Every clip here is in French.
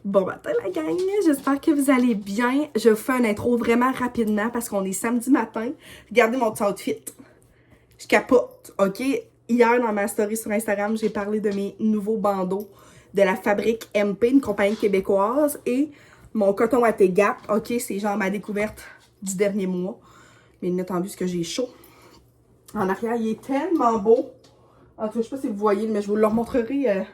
Bon matin la gang, j'espère que vous allez bien. Je vous fais un intro vraiment rapidement parce qu'on est samedi matin. Regardez mon petit outfit. Je capote, ok? Hier, dans ma story sur Instagram, j'ai parlé de mes nouveaux bandeaux de la fabrique MP, une compagnie québécoise. Et mon coton à thé Gap, ok? C'est genre ma découverte du dernier mois. Mais bien entendu, ce que j'ai chaud. En arrière, il est tellement beau. En tout cas, je sais pas si vous voyez, mais je vous le remontrerai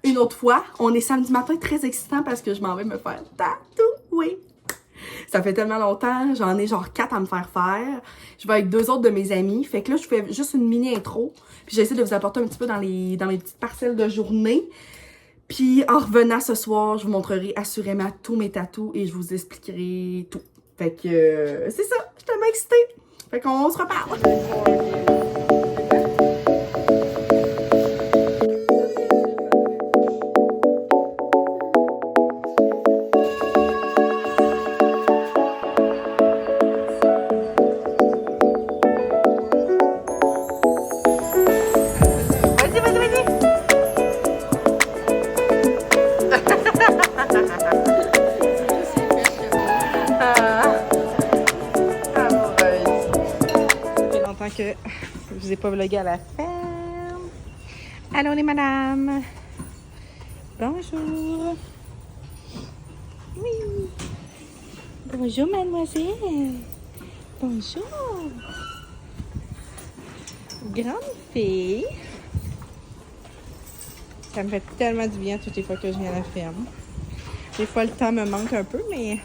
une autre fois. On est samedi matin, très excitant parce que je m'en vais me faire tatouer. Ça fait tellement longtemps, j'en ai genre 4 à me faire faire. Je vais avec 2 autres de mes amis. Fait que là, je fais juste une mini intro. Puis j'essaie de vous apporter un petit peu dans les petites parcelles de journée. Puis en revenant ce soir, je vous montrerai assurément tous mes tatous et je vous expliquerai tout. Fait que c'est ça, je suis tellement excitée. Fait qu'on se reparle. Que je vous ai pas vlogué à la ferme. Allô les madames. Bonjour. Oui. Bonjour mademoiselle. Bonjour. Grande fille. Ça me fait tellement du bien toutes les fois que je viens à la ferme. Des fois le temps me manque un peu, mais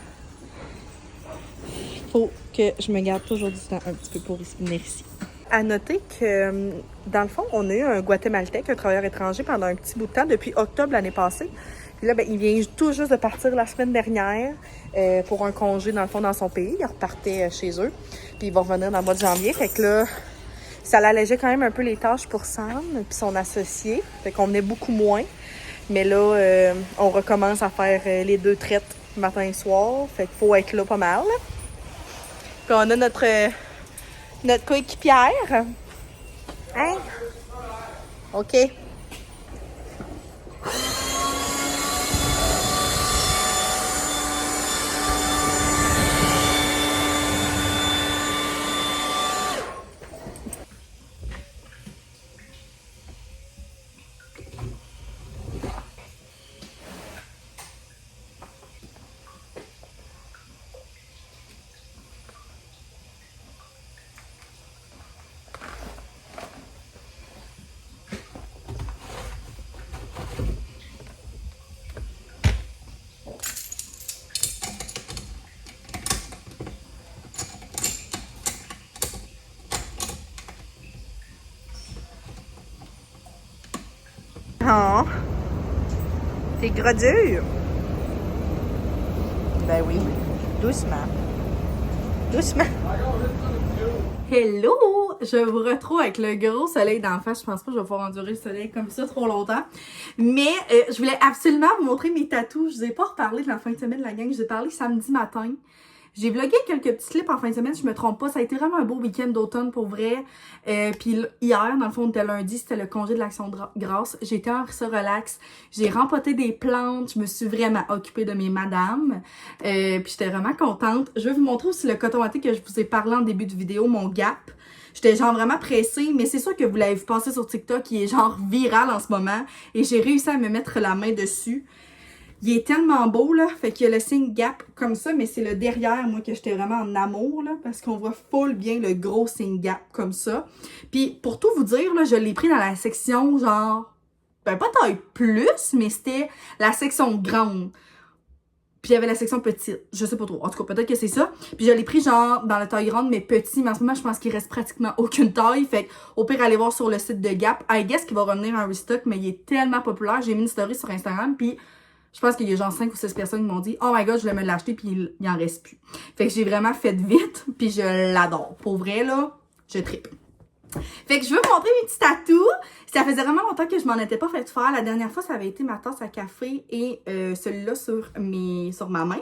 faut que je me garde toujours du temps un petit peu pour venir ici. À noter que, dans le fond, on a eu un Guatémaltèque, un travailleur étranger, pendant un petit bout de temps, depuis octobre l'année passée. Puis là, ben, il vient tout juste de partir la semaine dernière pour un congé, dans le fond, dans son pays. Il repartait chez eux. Puis il va revenir dans le mois de janvier. Fait que là, ça l'allégeait quand même un peu les tâches pour Sam puis son associé. Fait qu'on venait beaucoup moins. Mais là, on recommence à faire les 2 traites matin et soir. Fait qu'il faut être là pas mal. Puis on a notre coéquipière. Hein? OK. Oh, t'es gros dur. Ben oui, doucement. Doucement. Hello! Je vous retrouve avec le gros soleil d'en face. Je pense pas que je vais pouvoir endurer le soleil comme ça trop longtemps. Mais je voulais absolument vous montrer mes tatous. Je vous ai pas reparlé de la fin de semaine de la gang. Je vous ai parlé samedi matin. J'ai vlogué quelques petits clips en fin de semaine, je me trompe pas. Ça a été vraiment un beau week-end d'automne pour vrai. Puis hier, dans le fond, on était lundi, c'était le congé de l'Action de grâce. J'ai été en ça relax. J'ai rempoté des plantes. Je me suis vraiment occupée de mes madames. Puis j'étais vraiment contente. Je vais vous montrer aussi le coton à thé que je vous ai parlé en début de vidéo, mon Gap. J'étais genre vraiment pressée, mais c'est sûr que vous l'avez vu passer sur TikTok, qui est genre viral en ce moment. Et j'ai réussi à me mettre la main dessus. Il est tellement beau, là. Fait qu'il y a le signe Gap comme ça, mais c'est le derrière, moi, que j'étais vraiment en amour, là. Parce qu'on voit full bien le gros signe Gap comme ça. Puis, pour tout vous dire, là, je l'ai pris dans la section, genre... Ben, pas taille plus, mais c'était la section grande. Puis, il y avait la section petite. Je sais pas trop. En tout cas, peut-être que c'est ça. Puis, je l'ai pris, genre, dans la taille grande, mais petit. Mais en ce moment, je pense qu'il reste pratiquement aucune taille. Fait au pire, allez voir sur le site de Gap. I guess qu'il va revenir en restock, mais il est tellement populaire. J'ai mis une story sur Instagram, puis... Je pense qu'il y a genre 5 ou 6 personnes qui m'ont dit « Oh my god, je voulais me l'acheter, puis il en reste plus. » Fait que j'ai vraiment fait vite, puis je l'adore. Pour vrai, là, je trippe. Fait que je veux vous montrer mes petits tatous. Ça faisait vraiment longtemps que je m'en étais pas fait faire. La dernière fois, ça avait été ma tasse à café et celui-là sur ma main.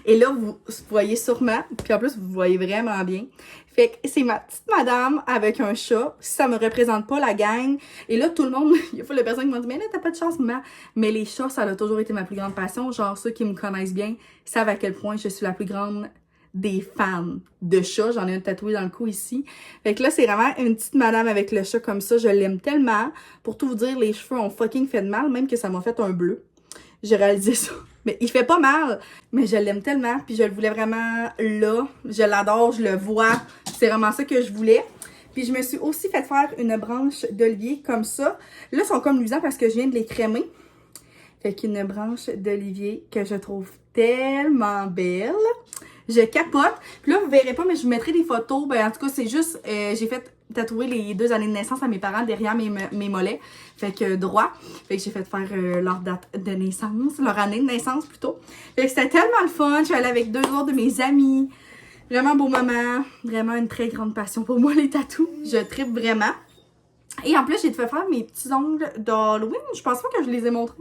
Et là, vous voyez sûrement, puis en plus, vous voyez vraiment bien. Fait que c'est ma petite madame avec un chat. Si ça me représente pas la gang. Et là, tout le monde, il y a pas de personnes qui m'ont dit, mais là, t'as pas de chance, maman. Mais les chats, ça a toujours été ma plus grande passion. Genre, ceux qui me connaissent bien savent à quel point je suis la plus grande des fans de chats. J'en ai un tatoué dans le cou ici. Fait que là, c'est vraiment une petite madame avec le chat comme ça. Je l'aime tellement. Pour tout vous dire, les cheveux ont fucking fait de mal, même que ça m'a fait un bleu. J'ai réalisé ça. Mais il fait pas mal, mais je l'aime tellement, puis je le voulais vraiment là. Je l'adore, je le vois. C'est vraiment ça que je voulais. Puis je me suis aussi fait faire une branche d'olivier comme ça. Là, ils sont comme luisants parce que je viens de les crémer. Fait qu'une branche d'olivier que je trouve tellement belle. Je capote. Puis là, vous verrez pas, mais je vous mettrai des photos. Ben, en tout cas, c'est juste, j'ai fait tatouer les 2 années de naissance à mes parents derrière mes mollets. Fait que droit. Fait que j'ai fait faire leur date de naissance, leur année de naissance plutôt. Fait que c'était tellement le fun. Je suis allée avec 2 autres de mes amis. Vraiment beau moment. Vraiment une très grande passion pour moi, les tatous. Je trippe vraiment. Et en plus, j'ai fait faire mes petits ongles d'Halloween. Je pense pas que je les ai montrés.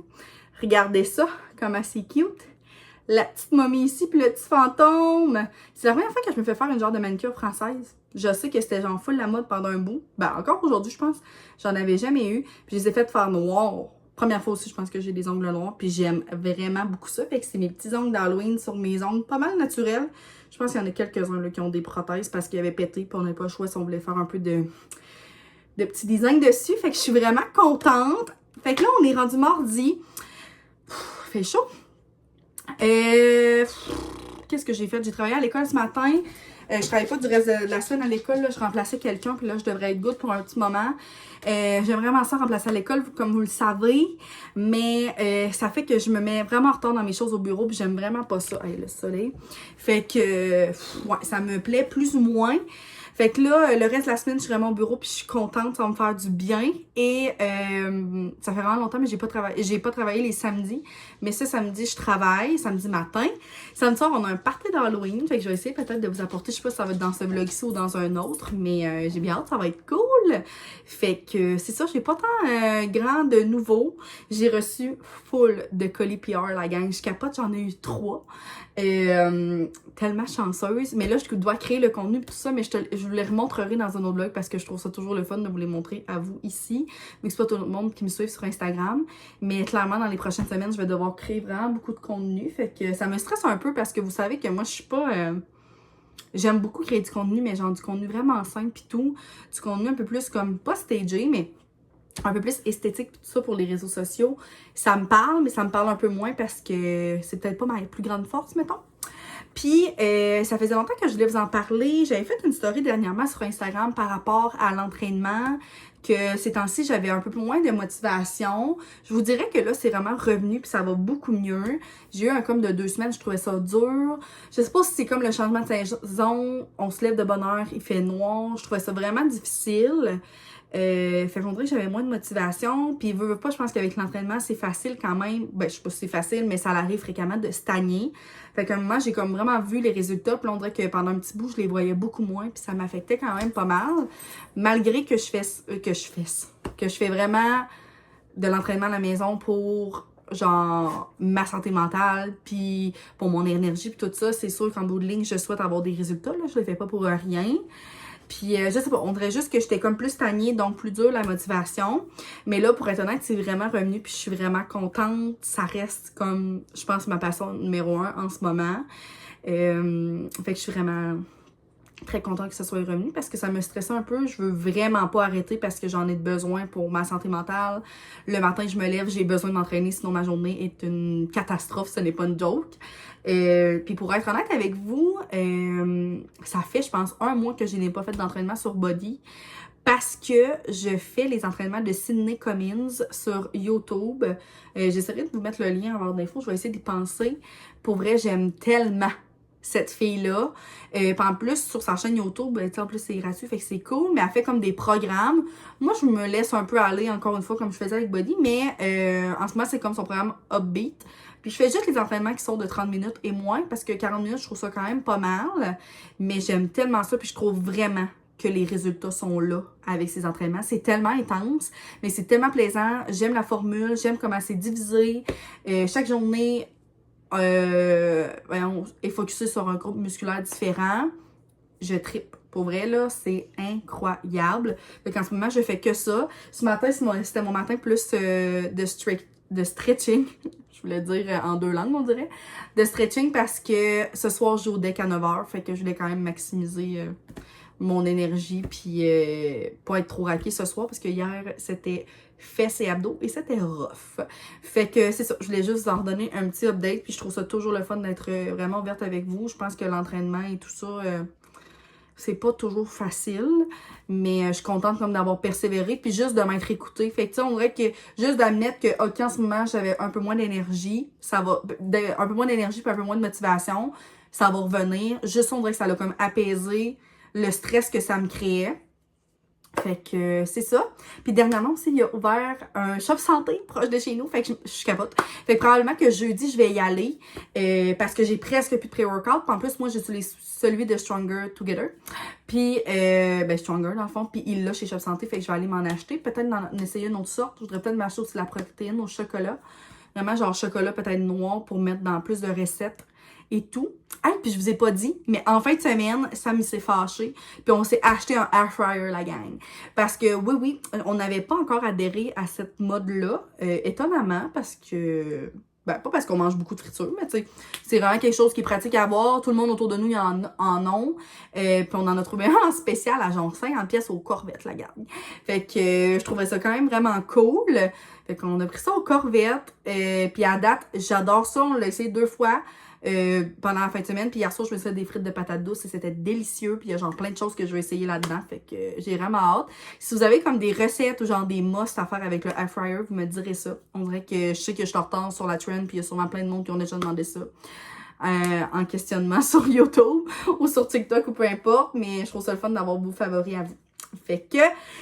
Regardez ça, comme assez cute. La petite momie ici, puis le petit fantôme. C'est la première fois que je me fais faire une genre de manicure française. Je sais que c'était genre full la mode pendant un bout. Ben, encore aujourd'hui, je pense. J'en avais jamais eu. Puis je les ai fait faire noirs. Première fois aussi, je pense que j'ai des ongles noirs. Puis j'aime vraiment beaucoup ça. Fait que c'est mes petits ongles d'Halloween sur mes ongles. Pas mal naturels. Je pense qu'il y en a quelques-uns là qui ont des prothèses parce qu'ils avaient pété. Puis on n'avait pas le choix si on voulait faire un peu de petits designs dessus. Fait que je suis vraiment contente. Fait que là, on est rendu mardi. Fait chaud. Qu'est-ce que j'ai fait? J'ai travaillé à l'école ce matin. Je travaillais pas du reste de la semaine à l'école. Je remplaçais quelqu'un. Puis là, je devrais être good pour un petit moment. J'aime vraiment ça remplacer à l'école, comme vous le savez. Mais ça fait que je me mets vraiment en retard dans mes choses au bureau. Puis j'aime vraiment pas ça. Hey, le soleil. Fait que ouais, ça me plaît plus ou moins. Fait que là, le reste de la semaine, je suis vraiment au bureau puis je suis contente, ça va me faire du bien. Et ça fait vraiment longtemps, mais j'ai pas travaillé les samedis. Mais ce samedi, je travaille, samedi matin. Samedi soir, on a un party d'Halloween. Fait que je vais essayer peut-être de vous apporter, je sais pas si ça va être dans ce vlog-ci ou dans un autre, mais j'ai bien hâte, ça va être cool. Fait que c'est ça, j'ai pas tant grand de nouveaux. J'ai reçu full de colis PR, la gang. Je capote, j'en ai eu 3. Tellement chanceuse. Mais là, je dois créer le contenu et tout ça, mais je vous les remontrerai dans un autre vlog parce que je trouve ça toujours le fun de vous les montrer à vous ici. Vu que c'est pas tout le monde qui me suit sur Instagram. Mais clairement, dans les prochaines semaines, je vais devoir créer vraiment beaucoup de contenu. Fait que ça me stresse un peu parce que vous savez que moi, je suis pas... J'aime beaucoup créer du contenu, mais genre du contenu vraiment simple pis tout. Du contenu un peu plus comme, pas stagé, mais un peu plus esthétique pis tout ça pour les réseaux sociaux. Ça me parle, mais ça me parle un peu moins parce que c'est peut-être pas ma plus grande force, mettons. Puis, ça faisait longtemps que je voulais vous en parler. J'avais fait une story dernièrement sur Instagram par rapport à l'entraînement, que ces temps-ci, j'avais un peu moins de motivation. Je vous dirais que là, c'est vraiment revenu puis ça va beaucoup mieux. J'ai eu un comme de 2 semaines, je trouvais ça dur. Je sais pas si c'est comme le changement de saison, on se lève de bonne heure, il fait noir. Je trouvais ça vraiment difficile. Fait qu'on dirait que j'avais moins de motivation. Puis, veux pas, je pense qu'avec l'entraînement, c'est facile quand même. Ben, je sais pas si c'est facile, mais ça arrive fréquemment de stagner. Fait qu'à un moment, j'ai comme vraiment vu les résultats. Puis là, on dirait que pendant un petit bout, je les voyais beaucoup moins. Puis ça m'affectait quand même pas mal. Malgré que je fais vraiment de l'entraînement à la maison pour genre ma santé mentale puis pour mon énergie puis tout ça, c'est sûr qu'en bout de ligne, je souhaite avoir des résultats. Là, je le fais pas pour rien. Puis, je sais pas, on dirait juste que j'étais comme plus stagnée, donc plus dur la motivation. Mais là, pour être honnête, c'est vraiment revenu, puis je suis vraiment contente. Ça reste comme, je pense, ma passion numéro 1 en ce moment. Fait que je suis vraiment très contente que ça soit revenu parce que ça me stressait un peu. Je veux vraiment pas arrêter parce que j'en ai besoin pour ma santé mentale. Le matin, je me lève, j'ai besoin de m'entraîner, sinon ma journée est une catastrophe, ce n'est pas une joke. Puis pour être honnête avec vous, ça fait, je pense, 1 mois que je n'ai pas fait d'entraînement sur Body parce que je fais les entraînements de Sydney Cummins sur YouTube. J'essaierai de vous mettre le lien en barre d'infos, je vais essayer d'y penser. Pour vrai, j'aime tellement cette fille-là. Puis en plus, sur sa chaîne YouTube, en plus c'est gratuit, fait que c'est cool, mais elle fait comme des programmes. Moi, je me laisse un peu aller, encore une fois, comme je faisais avec Body, mais en ce moment, c'est comme son programme Upbeat. Puis je fais juste les entraînements qui sont de 30 minutes et moins, parce que 40 minutes, je trouve ça quand même pas mal. Mais j'aime tellement ça, puis je trouve vraiment que les résultats sont là avec ces entraînements. C'est tellement intense, mais c'est tellement plaisant. J'aime la formule, j'aime comment c'est divisé. Chaque journée est focusé sur un groupe musculaire différent. Je trippe. Pour vrai, là, c'est incroyable. Fait qu'en ce moment, je fais que ça. Ce matin, c'était mon matin plus de stretching. Je voulais dire en 2 langues, on dirait. De stretching parce que ce soir, je joue au deck à 9h. Fait que je voulais quand même maximiser mon énergie puis pas être trop raquée ce soir parce que hier, c'était fesses et abdos et c'était rough. Fait que c'est ça, je voulais juste vous en redonner un petit update puis je trouve ça toujours le fun d'être vraiment ouverte avec vous. Je pense que l'entraînement et tout ça, c'est pas toujours facile, mais je suis contente comme d'avoir persévéré puis juste de m'être écoutée. Fait que tu sais, on dirait que juste d'admettre que ok, en ce moment j'avais un peu moins d'énergie, ça va un peu moins d'énergie puis un peu moins de motivation, ça va revenir. Juste on dirait que ça l'a comme apaisé le stress que ça me créait. Fait que c'est ça. Puis dernièrement aussi, il a ouvert un shop santé proche de chez nous. Fait que je capote. Fait que probablement que jeudi, je vais y aller parce que j'ai presque plus de pré-workout. Puis en plus, moi, j'utilise celui de Stronger Together. Puis, Stronger dans le fond. Puis il l'a chez Shop Santé. Fait que je vais aller m'en acheter. Peut-être en essayer une autre sorte. Je voudrais peut-être m'acheter aussi la protéine au chocolat. Vraiment, genre chocolat peut-être noir pour mettre dans plus de recettes et tout. Ah, puis je vous ai pas dit, mais en fin de semaine, Sam s'est fâché, puis on s'est acheté un air fryer, la gang. Parce que, oui, on n'avait pas encore adhéré à cette mode-là, étonnamment, parce que... Ben, pas parce qu'on mange beaucoup de friture, mais tu sais, c'est vraiment quelque chose qui est pratique à avoir. Tout le monde autour de nous, en ont. Puis on en a trouvé un en spécial à genre 50 pièces aux Corvettes, la gang. Fait que je trouvais ça quand même vraiment cool. Fait qu'on a pris ça aux Corvettes. Puis à date, j'adore ça. On l'a essayé 2 fois. Pendant la fin de semaine, puis hier soir je me suis fait des frites de patates douces et c'était délicieux, puis il y a genre plein de choses que je vais essayer là-dedans, fait que j'ai vraiment hâte. Si vous avez comme des recettes ou genre des musts à faire avec le air fryer, vous me direz ça. On dirait que je sais que je suis en retard sur la trend, puis il y a sûrement plein de monde qui ont déjà demandé ça en questionnement sur YouTube ou sur TikTok ou peu importe, mais je trouve ça le fun d'avoir vos favoris à vous. Fait que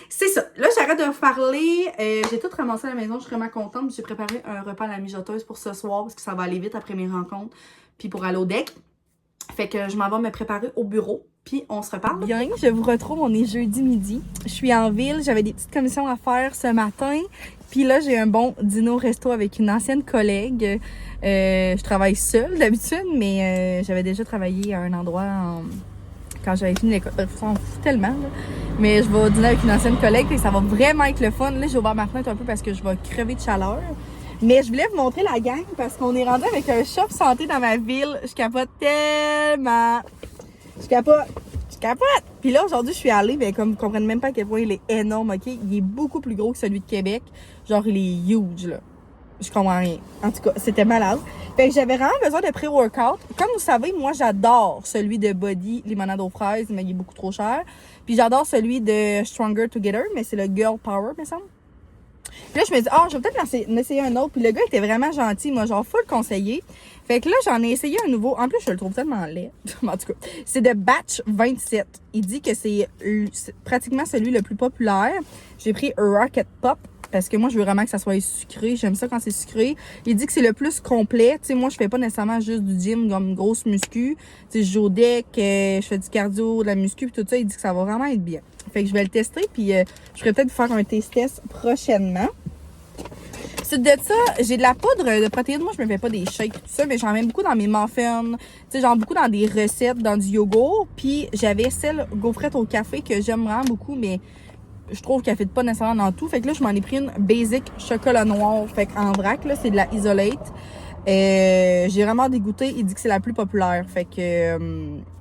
c'est ça. Là, j'arrête de vous parler. J'ai tout ramassé à la maison. Je suis vraiment contente. J'ai préparé un repas à la mijoteuse pour ce soir parce que ça va aller vite après mes rencontres. Puis pour aller au deck. Fait que je m'en vais me préparer au bureau. Puis on se reparle. Bien, je vous retrouve. On est jeudi midi. Je suis en ville. J'avais des petites commissions à faire ce matin. Puis là, j'ai un bon dîner au resto avec une ancienne collègue. Je travaille seule d'habitude, mais j'avais déjà travaillé à un endroit quand j'avais fini l'école. On s'en fout tellement, là. Mais je vais dîner avec une ancienne collègue et ça va vraiment être le fun. Là, j'ai ouvert ma fenêtre un peu parce que je vais crever de chaleur. Mais je voulais vous montrer la gang parce qu'on est rendu avec un shop santé dans ma ville. Je capote tellement. Je capote. Puis là, aujourd'hui, je suis allée, mais comme vous comprenez même pas à quel point il est énorme, ok? Il est beaucoup plus gros que celui de Québec. Genre, il est huge, là. Je comprends rien. En tout cas, c'était malade. Fait que j'avais vraiment besoin de pré-workout. Comme vous savez, moi, j'adore celui de Body limonade aux fraises, mais il est beaucoup trop cher. Puis j'adore celui de Stronger Together, mais c'est le Girl Power, me semble. Puis là, je me dis, je vais peut-être en essayer un autre. Puis le gars était vraiment gentil, moi, genre full conseiller. Fait que là, j'en ai essayé un nouveau. En plus, je le trouve tellement laid. En tout cas, c'est de Batch 27. Il dit que c'est pratiquement celui le plus populaire. J'ai pris Rocket Pop. Parce que moi, je veux vraiment que ça soit sucré. J'aime ça quand c'est sucré. Il dit que c'est le plus complet. Tu sais, moi, je fais pas nécessairement juste du gym comme une grosse muscu. Tu sais, je joue au deck, je fais du cardio, de la muscu, puis tout ça. Il dit que ça va vraiment être bien. Fait que je vais le tester, puis je ferai peut-être faire un test prochainement. Ensuite de ça, j'ai de la poudre de protéines. Moi, je me fais pas des shakes, tout ça, mais j'en mets beaucoup dans mes muffins. Tu sais, genre beaucoup dans des recettes, dans du yogourt. Puis j'avais celle gaufrette au café que j'aime vraiment beaucoup, mais je trouve qu'elle ne fit pas nécessairement dans tout. Fait que là, je m'en ai pris une basic chocolat noir. Fait qu'en vrac, là, c'est de la Isolate. J'ai vraiment dégoûté. Il dit que c'est la plus populaire. Fait que,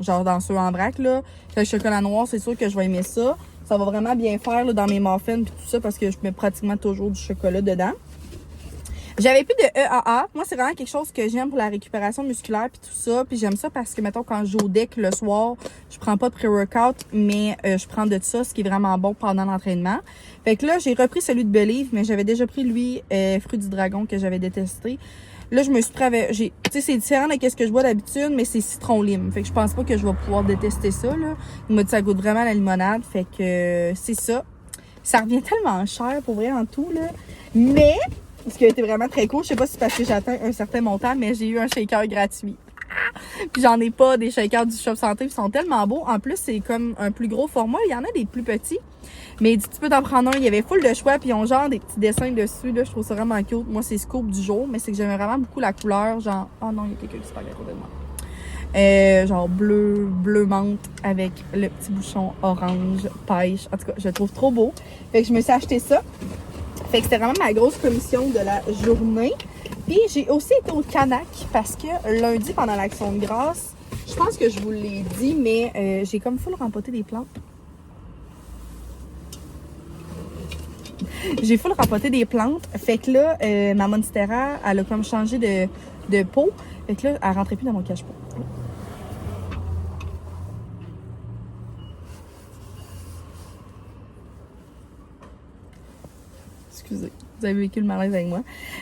genre, dans ceux en vrac, là, le chocolat noir, c'est sûr que je vais aimer ça. Ça va vraiment bien faire, là, dans mes muffins puis tout ça, parce que je mets pratiquement toujours du chocolat dedans. J'avais plus de EAA. Moi, c'est vraiment quelque chose que j'aime pour la récupération musculaire puis tout ça. Puis j'aime ça parce que, mettons, quand je joue au deck le soir, je prends pas de pré-workout, mais je prends de ça, ce qui est vraiment bon pendant l'entraînement. Fait que là, j'ai repris celui de Believe, mais j'avais déjà pris lui, Fruit du Dragon, que j'avais détesté. Là, je me suis pris avec... Tu sais, c'est différent de ce que je bois d'habitude, mais c'est citron-lime. Fait que je pense pas que je vais pouvoir détester ça, là. Il m'a dit que ça goûte vraiment la limonade. Fait que c'est ça. Ça revient tellement cher, pour vrai, en tout, là. Mais... ce qui a été vraiment très cool, je sais pas si c'est parce que j'atteins un certain montant, mais j'ai eu un shaker gratuit. Puis j'en ai pas des shakers du Shop Santé, ils sont tellement beaux. En plus, c'est comme un plus gros format. Il y en a des plus petits. Mais tu peux t'en prendre un. Il y avait full de choix, puis ils ont genre des petits dessins dessus. Là, je trouve ça vraiment cute. Moi, c'est Scoop du jour, mais c'est que j'aime vraiment beaucoup la couleur. Genre, oh non, il y a quelqu'un qui se parle à côté de moi. Genre bleu menthe avec le petit bouchon orange, pêche. En tout cas, je le trouve trop beau. Fait que je me suis acheté ça. Fait que c'était vraiment ma grosse commission de la journée. Puis j'ai aussi été au Canac parce que lundi, pendant l'Action de grâce, je pense que je vous l'ai dit, mais j'ai comme full rempoté des plantes. J'ai full rempoté des plantes. Fait que là, ma monstera, elle a comme changé de pot. Fait que là, elle rentrait plus dans mon cache-pot. Excusez, vous avez vécu le malaise avec moi.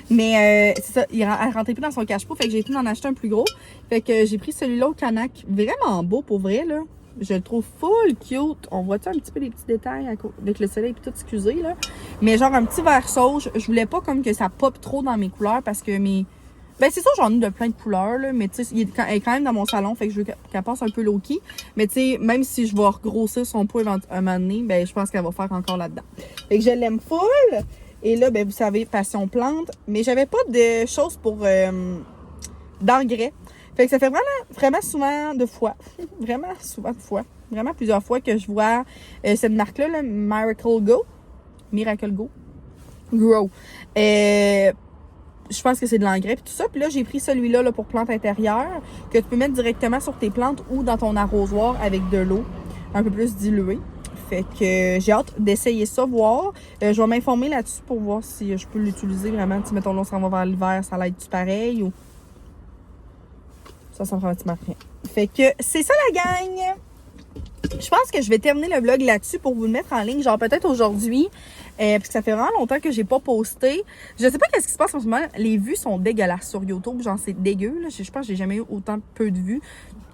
Mais c'est ça, elle rentrait plus dans son cache-pot. Fait que j'ai été en acheter un plus gros. Fait que j'ai pris celui-là au Canac. Vraiment beau pour vrai, là. Je le trouve full cute. On voit-tu un petit peu les petits détails avec le soleil et tout, excusez, là. Mais genre un petit vert sauge. Je voulais pas comme que ça pop trop dans mes couleurs parce que mes... Ben c'est sûr, j'en ai de plein de couleurs, là. Mais tu sais, elle est quand même dans mon salon. Fait que je veux qu'elle passe un peu low-key. Mais tu sais, même si je vais regrossir son pot un moment donné, ben je pense qu'elle va faire encore là-dedans. Fait que je l'aime full. Et là, ben vous savez, passion plante. Mais j'avais pas de choses pour... d'engrais. Fait que ça fait vraiment souvent de fois. Vraiment souvent de fois. Vraiment plusieurs fois que je vois cette marque-là, là, Miracle Go. Grow. Je pense que c'est de l'engrais puis tout ça. Puis là, j'ai pris celui-là là, pour plantes intérieures que tu peux mettre directement sur tes plantes ou dans ton arrosoir avec de l'eau un peu plus diluée. Fait que j'ai hâte d'essayer ça, voir. Je vais m'informer là-dessus pour voir si je peux l'utiliser vraiment. Tu mettons, là, on s'en va vers l'hiver, ça va être pareil ou... Ça me fera un petit marque rien. Fait que c'est ça la gang! Je pense que je vais terminer le vlog là-dessus pour vous le mettre en ligne, genre peut-être aujourd'hui, parce que ça fait vraiment longtemps que j'ai pas posté. Je sais pas qu'est-ce qui se passe en ce moment. Les vues sont dégueulasses sur YouTube, genre c'est dégueu, là. Je pense que j'ai jamais eu autant peu de vues.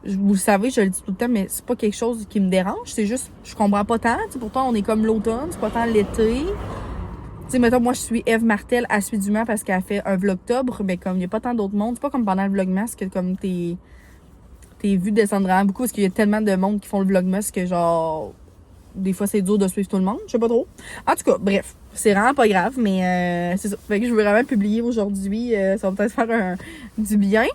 Vous le savez, je le dis tout le temps, mais c'est pas quelque chose qui me dérange. C'est juste, je comprends pas tant. T'sais, pourtant, on est comme l'automne, c'est pas tant l'été. Tu sais, mettons, moi, je suis Eve Martel assidûment parce qu'elle fait un vlogtobre, mais comme il n'y a pas tant d'autres monde, c'est pas comme pendant le vlogmas que comme tes vues descendent vraiment beaucoup parce qu'il y a tellement de monde qui font le vlogmas que genre, des fois, c'est dur de suivre tout le monde, je sais pas trop. En tout cas, bref, c'est vraiment pas grave, mais c'est ça. Fait que je veux vraiment publier aujourd'hui, ça va peut-être faire du bien.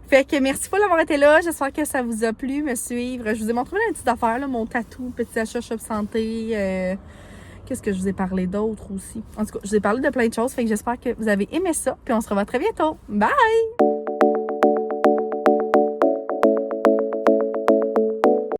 Fait que merci pour d'avoir été là, j'espère que ça vous a plu, me suivre. Je vous ai montré une petite affaire, là, mon tatou, petit achat Shop Santé, qu'est-ce que je vous ai parlé d'autre aussi? En tout cas, je vous ai parlé de plein de choses. Fait que j'espère que vous avez aimé ça. Puis on se revoit très bientôt. Bye!